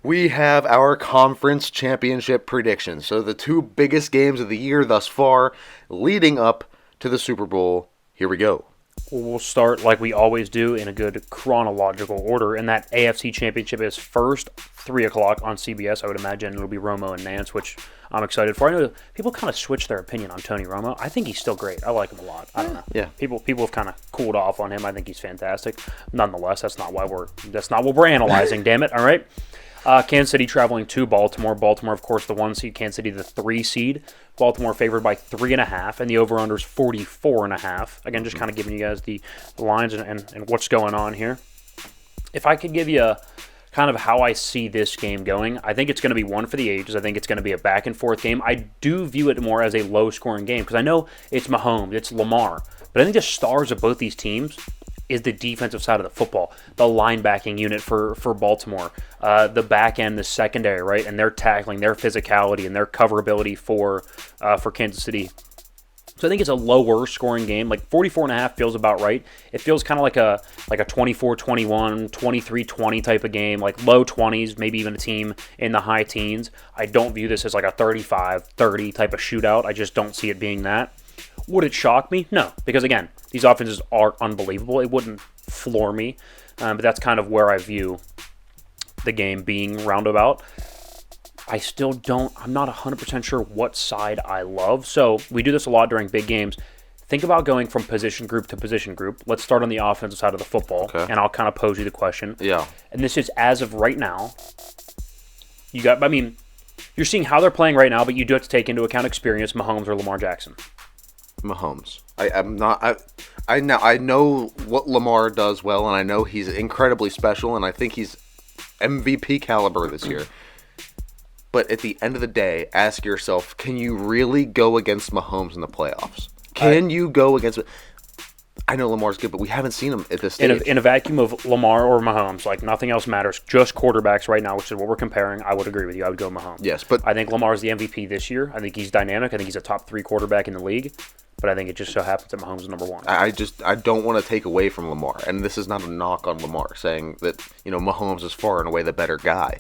We have our conference championship predictions. So the two biggest games of the year thus far, leading up to the Super Bowl. Here we go. We'll start like we always do in a good chronological order, and that AFC Championship is first, 3 o'clock on CBS. I would imagine it'll be Romo and Nance, which I'm excited for. I know people kind of switch their opinion on Tony Romo. I think he's still great. I like him a lot. I don't know. Yeah. People have kind of cooled off on him. I think he's fantastic. Nonetheless, that's not what we're analyzing, damn it. All right. Kansas City traveling to Baltimore. Baltimore, of course, the 1 seed. Kansas City, the 3 seed. Baltimore favored by 3.5, and the over-under is 44.5. Again, just kind of giving you guys the lines and what's going on here. If I could give you kind of how I see this game going, I think it's going to be one for the ages. I think it's going to be a back-and-forth game. I do view it more as a low-scoring game because I know it's Mahomes, it's Lamar, but I think the stars of both these teams is the defensive side of the football, the linebacking unit for Baltimore, the back end, the secondary, right, and their tackling, their physicality, and their coverability for Kansas City. So I think it's a lower scoring game. Like 44.5 feels about right. It feels kind of like a 24-21, 23-20 type of game, like low 20s, maybe even a team in the high teens. I don't view this as like a 35-30 type of shootout. I just don't see it being that. Would it shock me? No, because again, these offenses are unbelievable. It wouldn't floor me, but that's kind of where I view the game being roundabout. I'm not 100% sure what side I love. So we do this a lot during big games. Think about going from position group to position group. Let's start on the offensive side of the football, and I'll kind of pose you the question. Yeah. And this is as of right now. You're seeing how they're playing right now, but you do have to take into account experience, Mahomes or Lamar Jackson. Mahomes. I know what Lamar does well, and I know he's incredibly special, and I think he's MVP caliber this year. But at the end of the day, ask yourself, can you really go against Mahomes in the playoffs? Can you go against... I know Lamar's good, but we haven't seen him at this stage. In a vacuum of Lamar or Mahomes, like nothing else matters, just quarterbacks right now, which is what we're comparing, I would agree with you. I would go Mahomes. Yes, but... I think Lamar's the MVP this year. I think he's dynamic. I think he's a top 3 quarterback in the league. But I think it just so happens that Mahomes is number 1. I don't want to take away from Lamar. And this is not a knock on Lamar, saying that, Mahomes is far and away the better guy.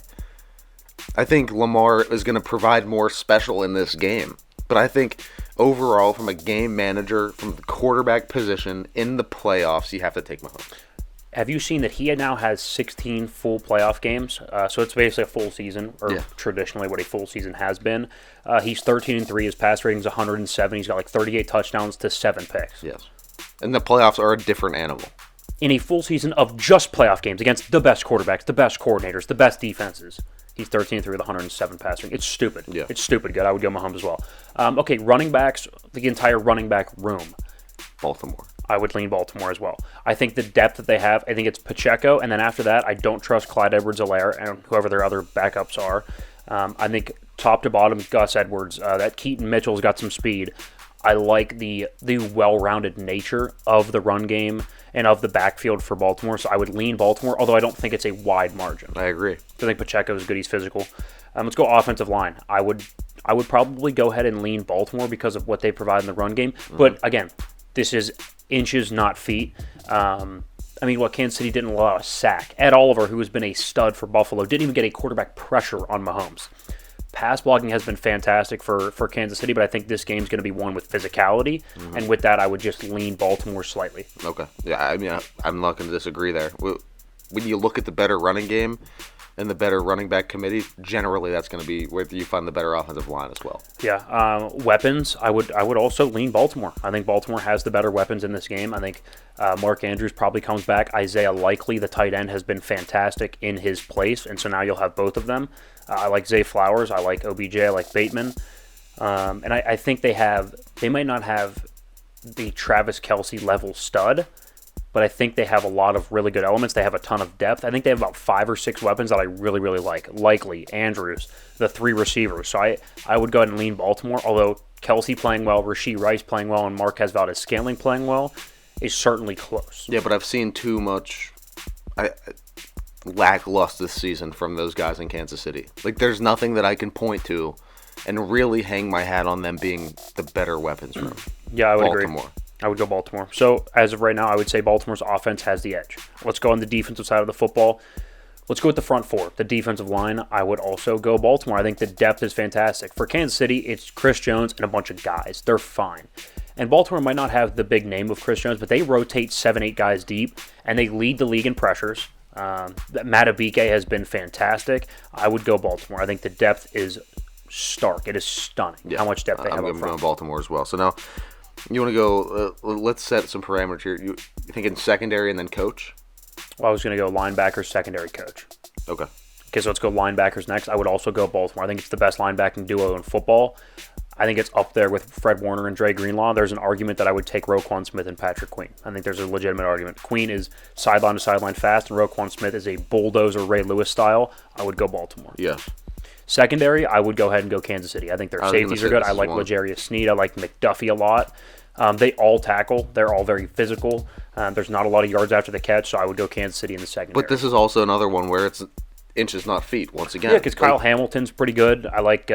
I think Lamar is going to provide more special in this game. But I think overall, from a game manager, from the quarterback position in the playoffs, you have to take Mahomes. Have you seen that he now has 16 full playoff games? So it's basically a full season, or traditionally what a full season has been. He's 13-3. His pass rating is 107. He's got like 38 touchdowns to 7 picks. Yes. And the playoffs are a different animal. In a full season of just playoff games against the best quarterbacks, the best coordinators, the best defenses, he's 13-3 with 107 pass rating. It's stupid. Yeah. It's stupid good. I would go Mahomes as well. Okay, running backs, the entire running back room. Baltimore. I would lean Baltimore as well. I think the depth that they have, I think it's Pacheco, and then after that, I don't trust Clyde Edwards-Helaire and whoever their other backups are. I think top to bottom, Gus Edwards, that Keaton Mitchell's got some speed. I like the well-rounded nature of the run game and of the backfield for Baltimore, so I would lean Baltimore, although I don't think it's a wide margin. I agree. I think Pacheco is good. He's physical. Let's go offensive line. I would probably go ahead and lean Baltimore because of what they provide in the run game. Mm-hmm. But again, this is inches, not feet. Kansas City didn't allow a sack. Ed Oliver, who has been a stud for Buffalo, didn't even get a quarterback pressure on Mahomes. Pass blocking has been fantastic for Kansas City, but I think this game's going to be one with physicality, and with that, I would just lean Baltimore slightly. Okay. Yeah, I'm not going to disagree there. When you look at the better running game and the better running back committee, generally that's going to be where you find the better offensive line as well. Yeah. Weapons, I would also lean Baltimore. I think Baltimore has the better weapons in this game. I think Mark Andrews probably comes back. Isaiah Likely, the tight end, has been fantastic in his place, and so now you'll have both of them. I like Zay Flowers. I like OBJ. I like Bateman. And I think they might not have the Travis Kelce level stud, but I think they have a lot of really good elements. They have a ton of depth. I think they have about 5 or 6 weapons that I really, really like. Likely, Andrews, the 3 receivers. So I would go ahead and lean Baltimore, although Kelce playing well, Rashee Rice playing well, and Marquez Valdez-Scantling playing well is certainly close. Yeah, but I've seen too much lackluster this season from those guys in Kansas City. Like, there's nothing that I can point to and really hang my hat on them being the better weapons room. Yeah, I would Baltimore. agree. I would go Baltimore. So, as of right now, I would say Baltimore's offense has the edge. Let's go on the defensive side of the football. Let's go with the front four. The defensive line, I would also go Baltimore. I think the depth is fantastic. For Kansas City, it's Chris Jones and a bunch of guys. They're fine. And Baltimore might not have the big name of Chris Jones, but they rotate 7, 8 guys deep, and they lead the league in pressures. Matabike has been fantastic. I would go Baltimore. I think the depth is stark. It is stunning how much depth they have up I'm front. going Baltimore as well. So now, you want to go, let's set some parameters here. You thinking secondary and then coach? Well, I was going to go linebacker, secondary, coach. Okay. Okay, so let's go linebackers next. I would also go Baltimore. I think it's the best linebacking duo in football. I think it's up there with Fred Warner and Dre Greenlaw. There's an argument that I would take Roquan Smith and Patrick Queen. I think there's a legitimate argument. Queen is sideline to sideline fast, and Roquan Smith is a bulldozer Ray Lewis style. I would go Baltimore. Yes. Secondary, I would go ahead and go Kansas City. I think their safeties are good. I like L'Jarius Sneed. I like McDuffie a lot. They all tackle. They're all very physical. There's not a lot of yards after the catch, so I would go Kansas City in the secondary. But this is also another one where it's inches, not feet, once again. Yeah, because Kyle Hamilton's pretty good. I like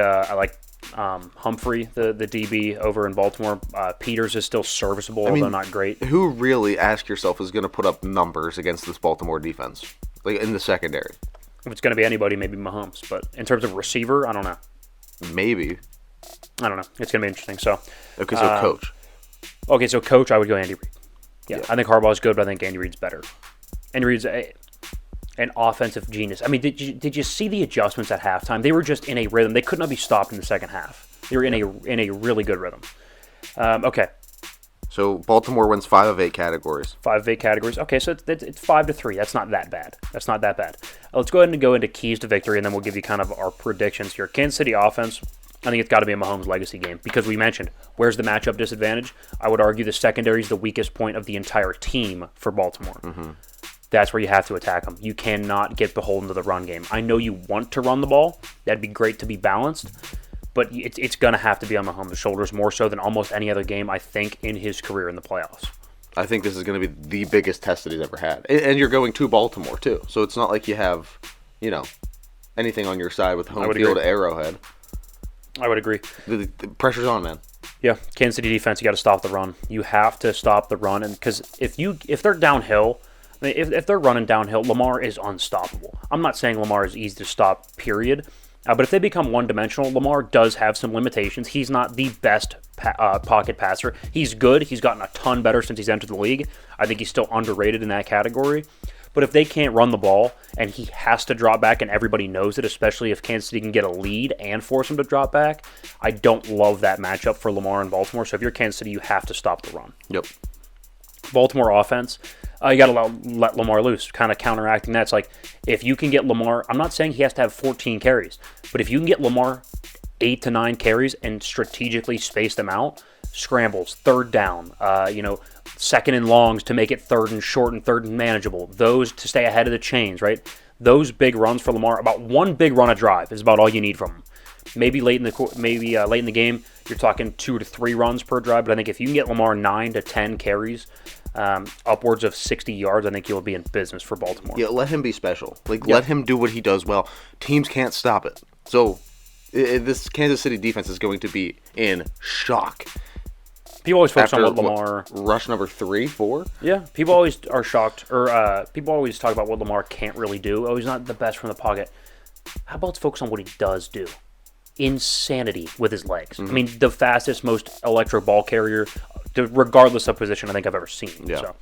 Humphrey, the DB over in Baltimore. Peters is still serviceable, although not great. Who really, ask yourself, is going to put up numbers against this Baltimore defense, like in the secondary? If it's going to be anybody, maybe Mahomes. But in terms of receiver, I don't know. Maybe. I don't know. It's going to be interesting. So, okay, so coach. Okay, so coach, I would go Andy Reid. Yeah, I think Harbaugh's good, but I think Andy Reid's better. Andy Reid's an offensive genius. I mean, did you see the adjustments at halftime? They were just in a rhythm. They could not be stopped in the second half. They were in a really good rhythm. Okay. So Baltimore wins 5 of 8 categories. 5 of 8 categories. Okay, so it's 5-3. That's not that bad. Let's go ahead and go into keys to victory, and then we'll give you kind of our predictions here. Kansas City offense, I think it's got to be a Mahomes legacy game because we mentioned, where's the matchup disadvantage? I would argue the secondary is the weakest point of the entire team for Baltimore. Mm-hmm. That's where you have to attack them. You cannot get beholden to the run game. I know you want to run the ball. That'd be great to be balanced. But it's going to have to be on Mahomes' shoulders more so than almost any other game, I think, in his career in the playoffs. I think this is going to be the biggest test that he's ever had. And you're going to Baltimore, too. So it's not like you have, anything on your side with home field Arrowhead. I would agree. The pressure's on, man. Yeah, Kansas City defense, you got to stop the run. You have to stop the run. And because if they're downhill, if they're running downhill, Lamar is unstoppable. I'm not saying Lamar is easy to stop, period. But if they become one-dimensional, Lamar does have some limitations. He's not the best pocket passer. He's good. He's gotten a ton better since he's entered the league. I think he's still underrated in that category. But if they can't run the ball and he has to drop back and everybody knows it, especially if Kansas City can get a lead and force him to drop back, I don't love that matchup for Lamar and Baltimore. So if you're Kansas City, you have to stop the run. Yep. Baltimore offense, you got to let Lamar loose, kind of counteracting that. It's like, if you can get Lamar, I'm not saying he has to have 14 carries, but if you can get Lamar 8 to 9 carries and strategically space them out, scrambles, third down, second and longs to make it third and short and third and manageable, those to stay ahead of the chains, right? Those big runs for Lamar, about one big run a drive is about all you need from him. Maybe late in the game, you're talking 2 to 3 runs per drive. But I think if you can get Lamar 9 to 10 carries, upwards of 60 yards, I think you'll be in business for Baltimore. Yeah, let him be special. Let him do what he does well. Teams can't stop it. So this Kansas City defense is going to be in shock. People always focus on what Lamar... rush number 3, 4? Yeah, people always are shocked, or people always talk about what Lamar can't really do. Oh, he's not the best from the pocket. How about let's focus on what he does do? Insanity with his legs. Mm-hmm. I mean, the fastest, most electric ball carrier, regardless of position, I think I've ever seen. Yeah.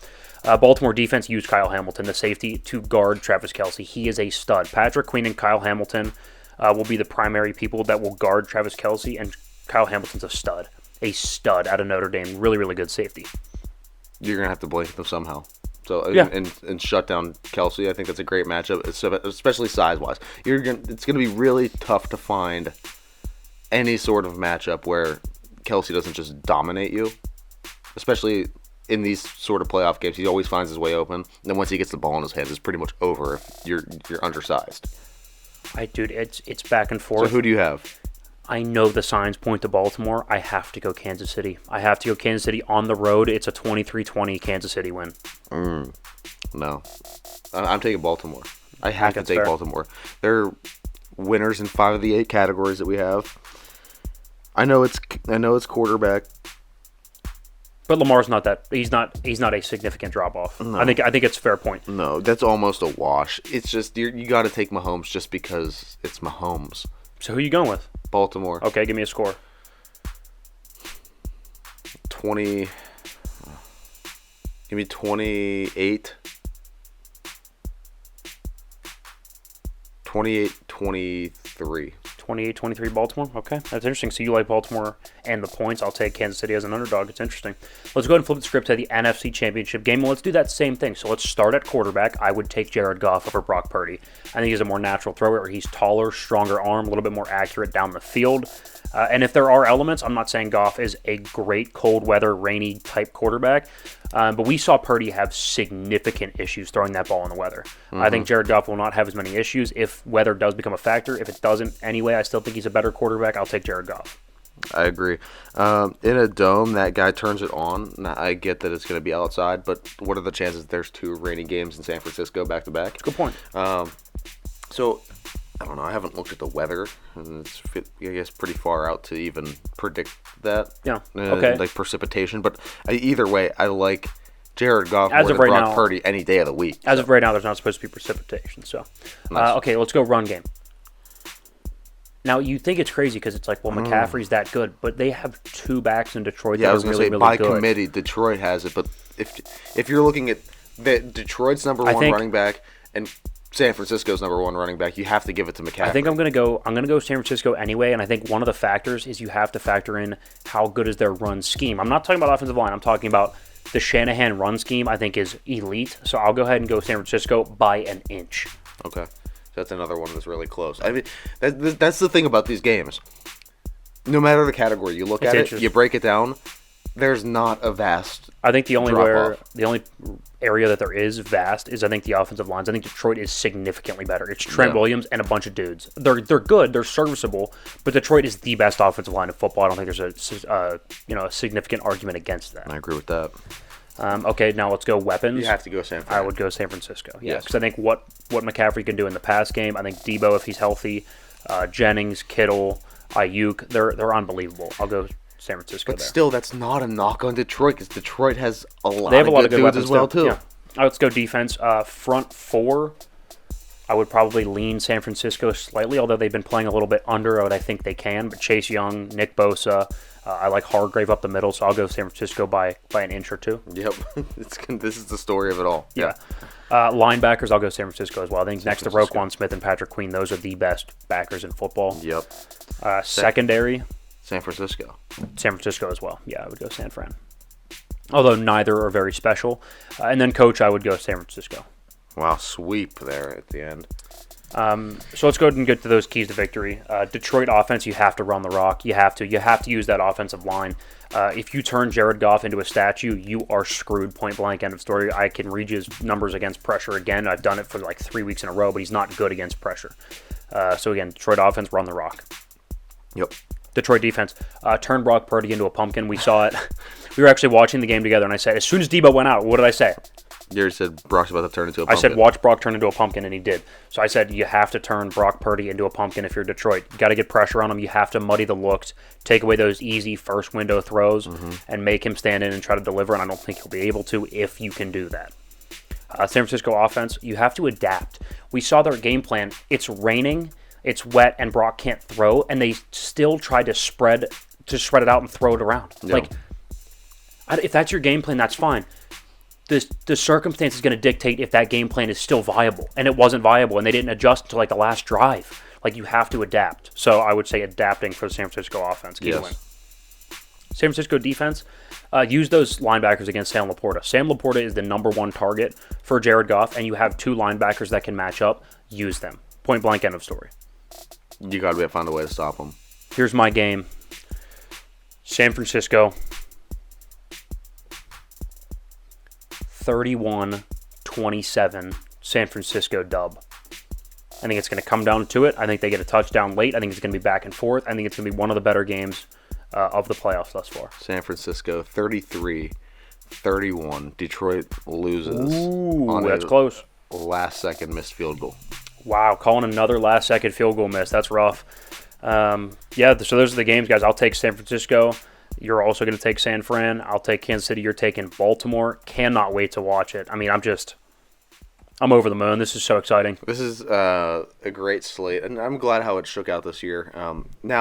So, Baltimore defense used Kyle Hamilton, the safety, to guard Travis Kelce. He is a stud. Patrick Queen and Kyle Hamilton will be the primary people that will guard Travis Kelce, and Kyle Hamilton's a stud. A stud out of Notre Dame. Really, really good safety. You're going to have to blanket them somehow. So yeah. and shut down Kelce. I think that's a great matchup, especially size-wise. It's going to be really tough to find any sort of matchup where Kelce doesn't just dominate you, especially in these sort of playoff games. He always finds his way open. And then once he gets the ball in his hands, it's pretty much over if you're undersized. Dude, it's back and forth. So who do you have? I know the signs point to Baltimore. I have to go Kansas City. I have to go Kansas City on the road. It's a 23-20 Kansas City win. No. I'm taking Baltimore. I have to take fair. Baltimore. They're winners in 5 of the 8 categories that we have. I know it's quarterback, But Lamar's not that. He's not a significant drop off. No. I think it's a fair point. No, that's almost a wash. It's just you got to take Mahomes just because it's Mahomes. So who are you going with? Baltimore. Okay, give me a score. 20. Give me 28. 28-23. 28-23 Baltimore. Okay, that's interesting. So you like Baltimore and the points. I'll take Kansas City as an underdog. It's interesting. Let's go ahead and flip the script to the NFC Championship game. Well, let's do that same thing. So let's start at quarterback. I would take Jared Goff over Brock Purdy. I think he's a more natural thrower. He's taller, stronger arm, a little bit more accurate down the field. And if there are elements, I'm not saying Goff is a great cold weather, rainy type quarterback, but we saw Purdy have significant issues throwing that ball in the weather. I think Jared Goff will not have as many issues if weather does become a factor. If it doesn't anyway, I still think he's a better quarterback. I'll take Jared Goff. I agree. In a dome, that guy turns it on. Now, I get that it's going to be outside, but what are the chances there's 2 rainy games in San Francisco back to back? Good point. So, I don't know. I haven't looked at the weather, and it's, I guess, pretty far out to even predict that. Yeah. Okay. Like precipitation, but either way, I like Jared Goff As more of than right Brock now, Purdy any day of the week. As of right now, there's not supposed to be precipitation. So, Nice. okay, let's go run game. Now, you think it's crazy because it's like, well, McCaffrey's that good, but they have 2 backs in Detroit Yeah, I that was are going to really, say, really by good. committee, Detroit has it, but if you're looking at Detroit's number one running back and San Francisco's number 1 running back, you have to give it to McCaffrey. I think I'm gonna go San Francisco anyway, and I think one of the factors is you have to factor in how good is their run scheme. I'm not talking about offensive line. I'm talking about the Shanahan run scheme. I think is elite. So I'll go ahead and go San Francisco by an inch. Okay, that's another one that's really close. I mean, that's the thing about these games. No matter the category you look at it, you break it down. There's not a vast. I think the only drop-off. area that there is vast is I think the offensive lines. I think Detroit is significantly better. It's Trent Williams and a bunch of dudes. They're good. They're serviceable, but Detroit is the best offensive line of football. I don't think there's a significant argument against that. I agree with that. Okay, now let's go weapons. You have to go San Francisco. I would go San Francisco. Yeah, Yes. because I think what McCaffrey can do in the pass game. I think Debo, if he's healthy, Jennings, Kittle, Ayuk, they're unbelievable. I'll go San Francisco But there. still, that's not a knock on Detroit because Detroit has a lot They have a lot of of good good dudes weapons as well too. Yeah. Let's go defense. Front 4, I would probably lean San Francisco slightly, although they've been playing a little bit under what I think they can. But Chase Young, Nick Bosa, I like Hargrave up the middle, so I'll go San Francisco by an inch or 2. Yep, this is the story of it all. Yeah. Linebackers, I'll go San Francisco as well. I think next to Roquan Smith and Patrick Queen, those are the best backers in football. Yep. Secondary, San Francisco. San Francisco as well. Yeah, I would go San Fran. Although neither are very special. And then coach, I would go San Francisco. Wow, sweep there at the end. So let's go ahead and get to those keys to victory. Detroit offense, you have to run the rock. You have to use that offensive line. If you turn Jared Goff into a statue, you are screwed, point blank, end of story. I can read you his numbers against pressure again. I've done it for like 3 weeks in a row, but he's not good against pressure. So again, Detroit offense, run the rock. Yep. Detroit defense, turn Brock Purdy into a pumpkin. We saw it. We were actually watching the game together, and I said, as soon as Debo went out, what did I say? You already said Brock's about to turn into a I pumpkin. said, watch Brock turn into a pumpkin, and he did. So I said, you have to turn Brock Purdy into a pumpkin if you're Detroit. You got to get pressure on him. You have to muddy the looks, take away those easy first window throws, and make him stand in and try to deliver, and I don't think he'll be able to if you can do that. San Francisco offense, you have to adapt. We saw their game plan. It's raining, it's wet, and Brock can't throw, and they still tried to spread it out and throw it around. Yeah. Like, if that's your game plan, that's fine. The circumstance is going to dictate if that game plan is still viable, and it wasn't viable, and they didn't adjust until like the last drive. Like, you have to adapt. So I would say adapting for the San Francisco offense. Key to win. San Francisco defense, use those linebackers against Sam Laporta. Sam Laporta is the number 1 target for Jared Goff, and you have 2 linebackers that can match up. Use them. Point blank, end of story. You got to find a way to stop them. Here's my game. San Francisco, 31-27, San Francisco dub. I think it's going to come down to it. I think they get a touchdown late. I think it's going to be back and forth. I think it's going to be one of the better games of the playoffs thus far. San Francisco, 33-31. Detroit loses. Ooh, that's close. Last-second missed field goal. Wow, calling another last-second field goal miss. That's rough. So those are the games, guys. I'll take San Francisco. You're also going to take San Fran. I'll take Kansas City. You're taking Baltimore. Cannot wait to watch it. I mean, I'm over the moon. This is so exciting. This is a great slate, and I'm glad how it shook out this year. Now,